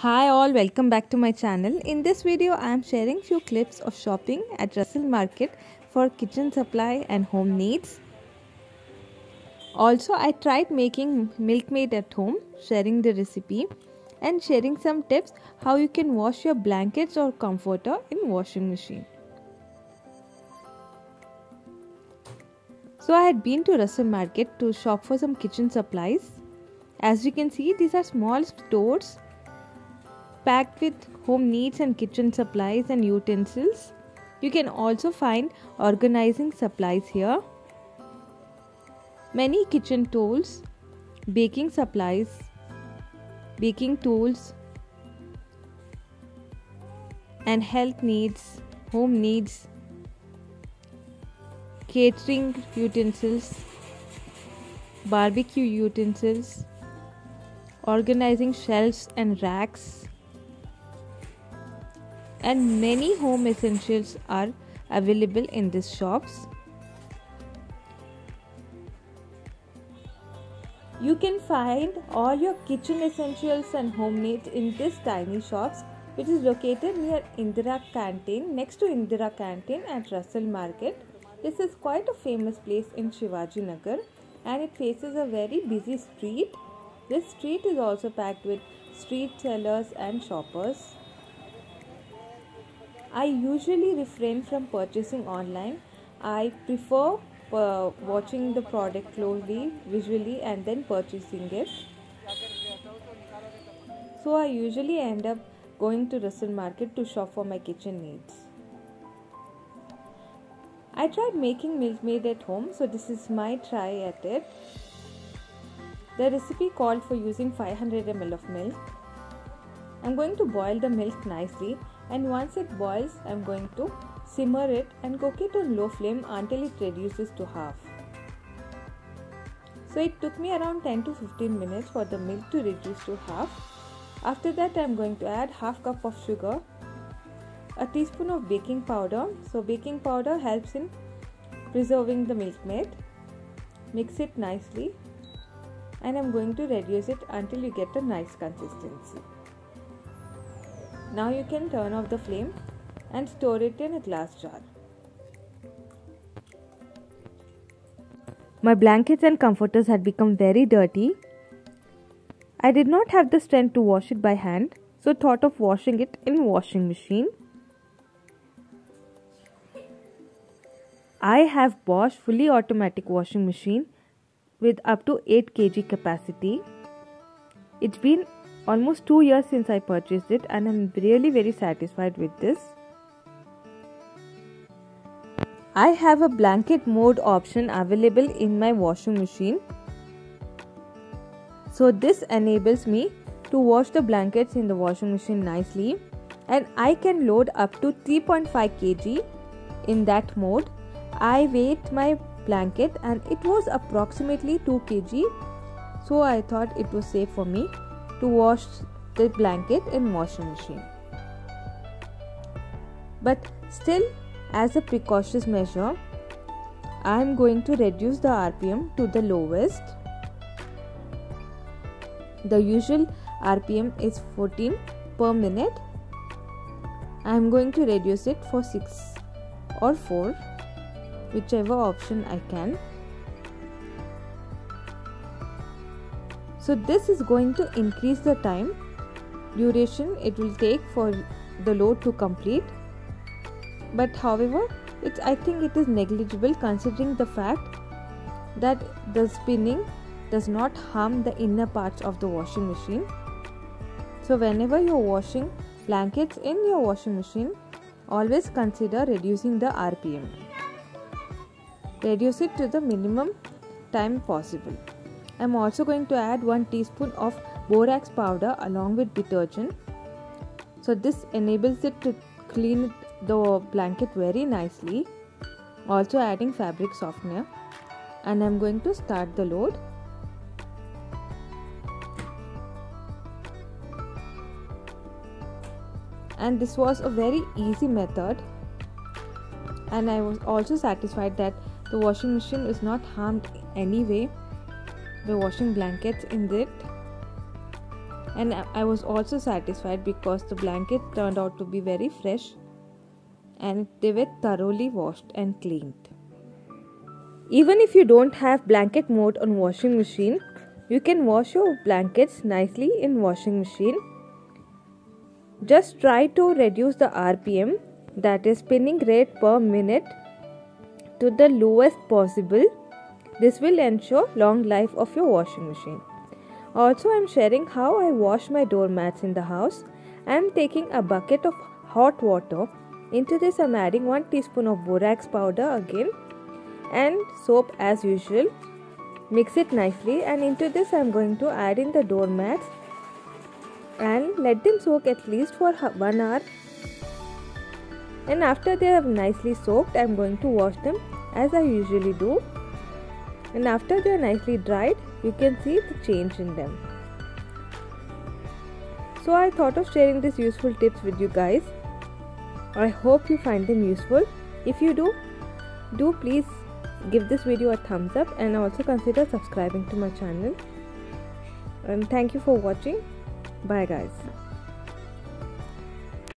Hi all, welcome back to my channel. In this video I am sharing few clips of shopping at Russell Market for kitchen supply and home needs. Also I tried making Milkmaid at home, sharing the recipe and sharing some tips how you can wash your blankets or comforter in washing machine. So I had been to Russell Market to shop for some kitchen supplies. As you can see, these are small stores packed with home needs and kitchen supplies and utensils. You can also find organizing supplies here. Many kitchen tools, baking supplies, baking tools and health needs, home needs, catering utensils, barbecue utensils, organizing shelves and racks, and many home essentials are available in these shops. You can find all your kitchen essentials and home needs in these tiny shops, which is located near Indira Canteen, next to Indira Canteen at Russell Market. This is quite a famous place in Shivaji Nagar and it faces a very busy street. This street is also packed with street sellers and shoppers. I usually refrain from purchasing online. I prefer watching the product closely, visually, and then purchasing it. So I usually end up going to Russell Market to shop for my kitchen needs. I tried making Milkmaid at home, so this is my try at it. The recipe called for using 500 ml of milk. I'm going to boil the milk nicely, and once it boils, I'm going to simmer it and cook it on low flame until it reduces to half. So it took me around 10 to 15 minutes for the milk to reduce to half. After that, I'm going to add half cup of sugar, a teaspoon of baking powder. So baking powder helps in preserving the Milkmaid. Mix it nicely and I'm going to reduce it until you get a nice consistency. Now you can turn off the flame and store it in a glass jar. My blankets and comforters had become very dirty. I did not have the strength to wash it by hand, so thought of washing it in washing machine. I have Bosch fully automatic washing machine with up to 8 kg capacity. It's been almost 2 years since I purchased it and I'm really very satisfied with this. I have a blanket mode option available in my washing machine. So this enables me to wash the blankets in the washing machine nicely, and I can load up to 3.5 kg in that mode. I weighed my blanket and it was approximately 2 kg, so I thought it was safe for me to wash the blanket in washing machine. But still, as a precautionary measure, I am going to reduce the RPM to the lowest. The usual RPM is 14 per minute. I am going to reduce it for 6 or 4, whichever option I can. So this is going to increase the time duration it will take for the load to complete. But however, I think it is negligible considering the fact that the spinning does not harm the inner parts of the washing machine. So whenever you're washing blankets in your washing machine, always consider reducing the RPM. Reduce it to the minimum time possible. I'm also going to add 1 teaspoon of borax powder along with detergent. So this enables it to clean the blanket very nicely. Also adding fabric softener, and I'm going to start the load. And this was a very easy method, and I was also satisfied that the washing machine is not harmed anyway by washing blankets in it. and I was also satisfied because the blankets turned out to be very fresh and they were thoroughly washed and cleaned. Even if you don't have blanket mode on washing machine, you can wash your blankets nicely in washing machine. Just try to reduce the RPM, that is spinning rate per minute, to the lowest possible. This will ensure long life of your washing machine. Also, I am sharing how I wash my doormats in the house. I am taking a bucket of hot water. Into this I am adding 1 teaspoon of borax powder again and soap as usual. Mix it nicely, and into this I am going to add in the doormats and let them soak at least for 1 hour. And after they have nicely soaked, I am going to wash them as I usually do. And after they are nicely dried, you can see the change in them. So I thought of sharing these useful tips with you guys. I hope you find them useful. If you do please give this video a thumbs up and also consider subscribing to my channel. And thank you for watching. Bye guys.